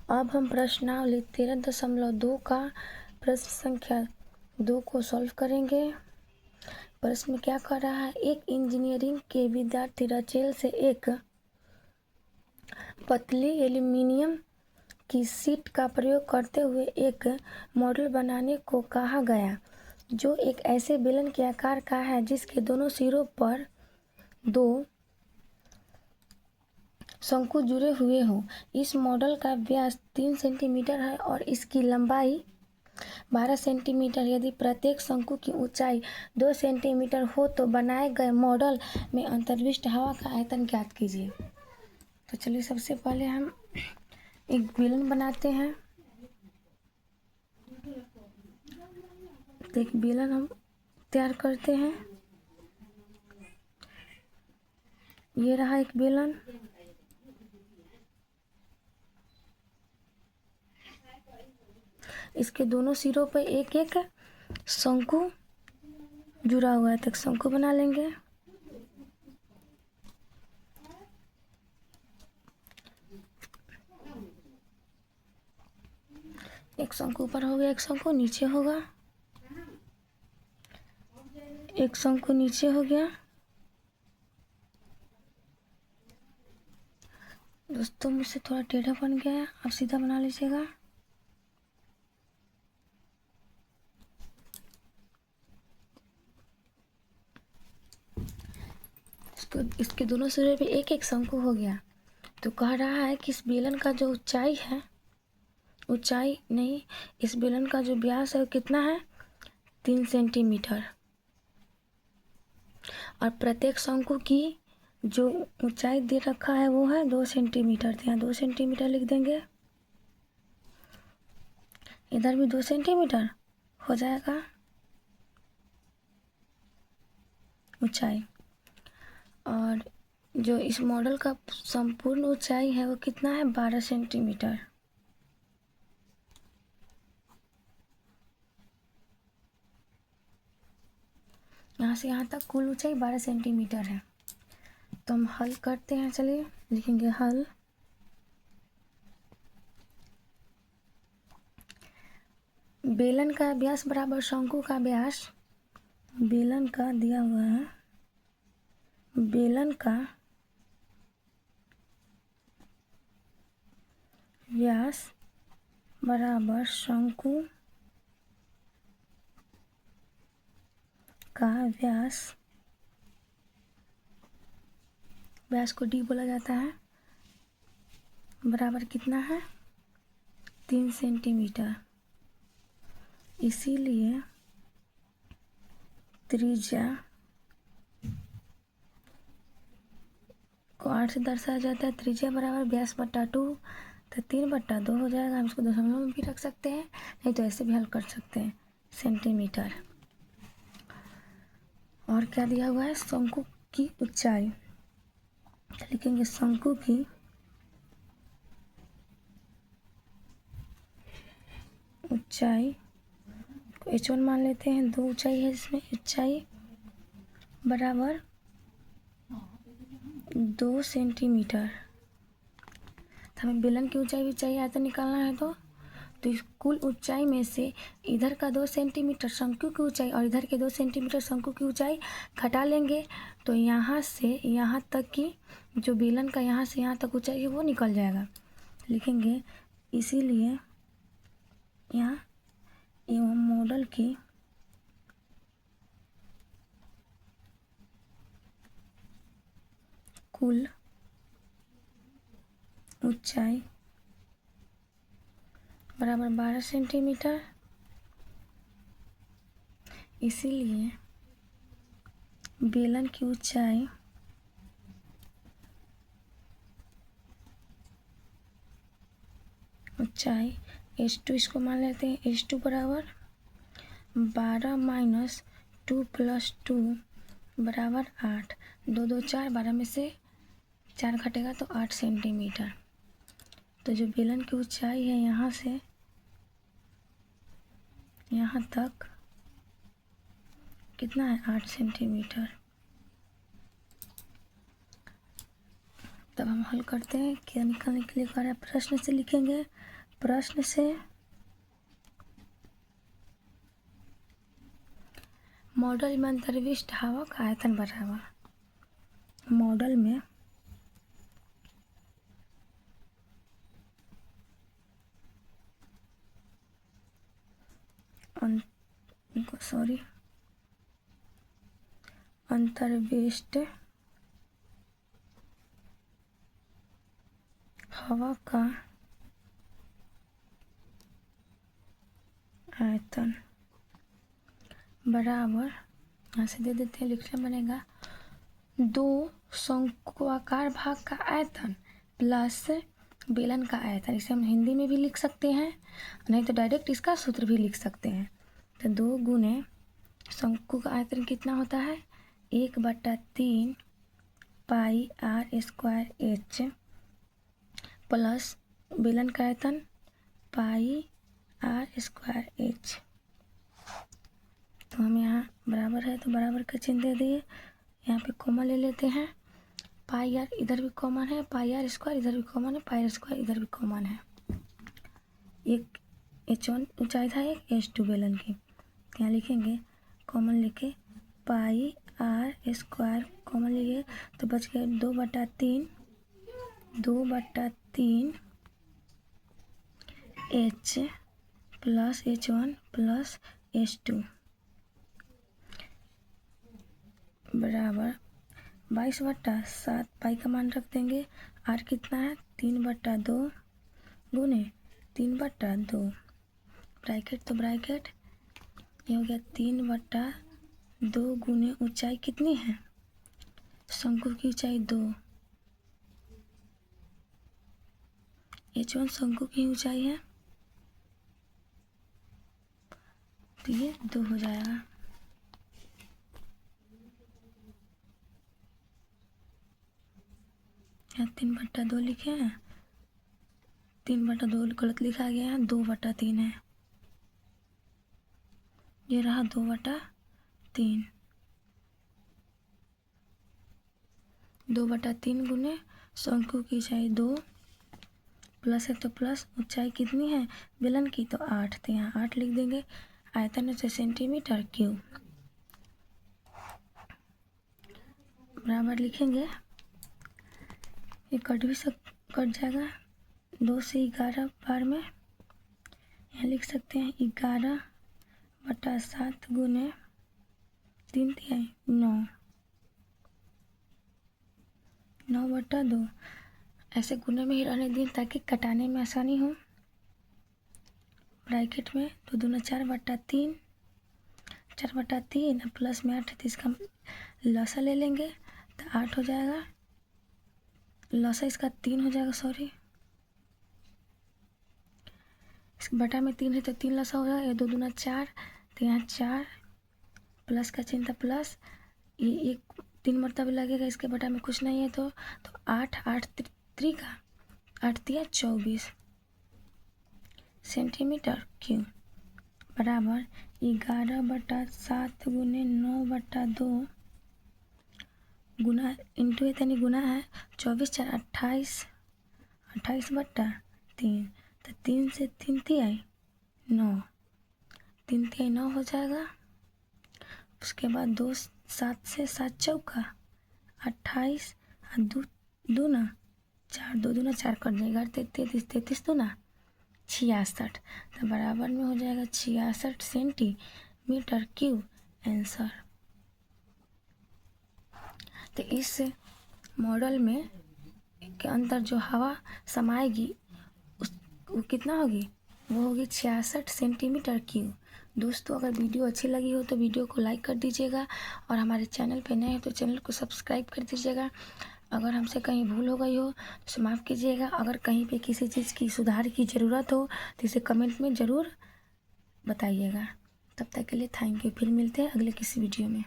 अब हम प्रश्नावली 13.2 का प्रश्न संख्या 2 को सॉल्व करेंगे। प्रश्न में क्या कर रहा है, एक इंजीनियरिंग के विद्यार्थी रचेल से एक पतली एल्यूमिनियम की शीट का प्रयोग करते हुए एक मॉडल बनाने को कहा गया जो एक ऐसे बेलन के आकार का है जिसके दोनों सिरों पर दो शंकु जुड़े हुए हों। इस मॉडल का व्यास 3 सेंटीमीटर है और इसकी लंबाई 12 सेंटीमीटर। यदि प्रत्येक शंकु की ऊंचाई 2 सेंटीमीटर हो तो बनाए गए मॉडल में अंतर्विष्ट हवा का आयतन ज्ञात कीजिए। तो चलिए सबसे पहले हम एक बेलन बनाते हैं। तो एक बेलन हम तैयार करते हैं। ये रहा एक बेलन। इसके दोनों सिरों पर एक एक शंकु जुड़ा हुआ है, तो एक शंकु बना लेंगे। एक शंकु ऊपर हो गया, एक शंकु नीचे होगा, एक शंकु नीचे हो गया। दोस्तों मुझसे थोड़ा टेढ़ा बन गया है, आप सीधा बना लीजिएगा। इसके दोनों सिरे पे एक एक शंकु हो गया। तो कह रहा है कि इस बेलन का जो ऊंचाई है, ऊंचाई नहीं, इस बेलन का जो व्यास है वो कितना है, 3 सेंटीमीटर। और प्रत्येक शंकु की जो ऊंचाई दे रखा है वो है 2 सेंटीमीटर। तो यहाँ 2 सेंटीमीटर लिख देंगे, इधर भी 2 सेंटीमीटर हो जाएगा ऊंचाई। और जो इस मॉडल का संपूर्ण ऊंचाई है वो कितना है, 12 सेंटीमीटर। यहाँ से यहाँ तक कुल ऊंचाई 12 सेंटीमीटर है। तो हम हल करते हैं, चलिए लिखेंगे हल। बेलन का व्यास बराबर शंकु का व्यास। बेलन का दिया हुआ है, बेलन का व्यास बराबर शंकु का व्यास, व्यास को डी बोला जाता है, बराबर कितना है, 3 सेंटीमीटर। इसीलिए त्रिज्या को 8 से दर्शाया जाता है। त्रिज्या बराबर व्यास बट्टा 2, तो 3/2 हो जाएगा। हम इसको दशमलव में भी रख सकते हैं, नहीं तो ऐसे भी हल कर सकते हैं, सेंटीमीटर। और क्या दिया हुआ है, शंकु की ऊंचाई। लिखेंगे शंकु की ऊंचाई को h1 मान लेते हैं। 2 ऊंचाई है जिसमें ऊंचाई बराबर 2 सेंटीमीटर। तो हमें बेलन की ऊंचाई भी चाहिए, आयतन निकालना है। तो इस कुल ऊंचाई में से इधर का 2 सेंटीमीटर शंकु की ऊंचाई और इधर के 2 सेंटीमीटर शंकु की ऊंचाई घटा लेंगे, तो यहाँ से यहाँ तक की जो बेलन का यहाँ से यहाँ तक ऊंचाई है वो निकल जाएगा। लिखेंगे इसीलिए यहाँ एवं मॉडल की कुल ऊंचाई बराबर 12 सेंटीमीटर। इसीलिए बेलन की ऊंचाई h2 इसको मान लेते हैं। h2 बराबर 12 माइनस 2 प्लस 2 बराबर 8। 2 2 4, 12 में से 4 घटेगा तो 8 सेंटीमीटर। तो जो बेलन की ऊंचाई है यहाँ से यहाँ तक कितना है, 8 सेंटीमीटर। तब हम हल करते हैं। क्या निकालने के लिए कह रहा है, प्रश्न से लिखेंगे प्रश्न से मॉडल में अंतर्विष्ट हवा का आयतन बराबर। मॉडल में अंतर्विष्ट हवा का आयतन बराबर, यहाँ से दे देते हैं, लिखना बनेगा 2 शंक्वाकार भाग का आयतन प्लस बेलन का आयतन। इसे हम हिंदी में भी लिख सकते हैं, नहीं तो डायरेक्ट इसका सूत्र भी लिख सकते हैं। तो 2 गुने शंकु का आयतन कितना होता है 1/3 पाई r स्क्वायर h प्लस बेलन का आयतन पाई r स्क्वायर h। तो हम यहाँ बराबर है तो बराबर का चिन्ह दे दिए, यहाँ पे कॉमन ले लेते हैं। पाई आर इधर भी कॉमन है, पाई आर स्क्वायर इधर भी कॉमन है, पाई आर स्क्वायर इधर भी कॉमन है। एक h1 ऊंचाई था, एक h2 बेलन की, यहाँ लिखेंगे कॉमन लेके पाई आर स्क्वायर कॉमन लिए तो बच गए 2/3 h plus h1 plus h2 बराबर 22/7। पाई का मान रख देंगे, आर कितना है 3/2 गुने 3/2 ब्रैकेट तो ब्रैकेट ये हो गया 3/2 गुने ऊंचाई कितनी है शंकु की ऊंचाई 2, h1 शंकु की ऊंचाई है तो ये 2 हो जाएगा। यहाँ 3/2 लिखे हैं, 3/2 गलत लिखा गया है, 2/3 है, ये रहा 2/3। 2/3 गुने शंकु की ऊंचाई 2 प्लस है तो प्लस ऊंचाई कितनी है बेलन की तो 8, तो यहाँ 8 लिख देंगे। आयतन है सेंटीमीटर क्यूब बराबर लिखेंगे, ये कट जाएगा 2 से 11 बार में, यहाँ लिख सकते हैं 11/7 गुने 3 9 9/2। ऐसे गुने में ही रहने दें ताकि कटाने में आसानी हो। ब्रैकेट में 2 दूना 4/3 4/3 प्लस में 8 है तो इसका लसा ले लेंगे तो 8 हो जाएगा, लसा इसका 3 हो जाएगा, सॉरी इस बटा में 3 है तो 3 लसा हो जाएगा, ये 2 दूना 4 तो यहाँ 4 प्लस का चिन्ह था प्लस, ये एक 3 मरतबा लगेगा, इसके बटा में कुछ नहीं है तो 8 3 24 सेंटीमीटर क्यूब बराबर 11/7 गुने 9/2 गुना इंटू है यानी गुना है 24 4 28 28/3 तो 3 से 3 तिहाई 9 3 तिहाई 9 हो जाएगा। उसके बाद 2 7 से 7 चौका 28 2 दूना 4 2 दूना 4 कर देगा 33 दूना 66 तो बराबर में हो जाएगा 66 सेंटीमीटर क्यूब आंसर। तो इस मॉडल में के अंदर जो हवा समाएगी वो कितना होगी, वो होगी 66 सेंटीमीटर क्यूब। दोस्तों अगर वीडियो अच्छी लगी हो तो वीडियो को लाइक कर दीजिएगा और हमारे चैनल पे नए हो तो चैनल को सब्सक्राइब कर दीजिएगा। अगर हमसे कहीं भूल हो गई हो तो माफ़ कीजिएगा। अगर कहीं पे किसी चीज़ की सुधार की ज़रूरत हो तो इसे कमेंट में ज़रूर बताइएगा। तब तक के लिए थैंक यू, फिर मिलते हैं अगले किसी वीडियो में।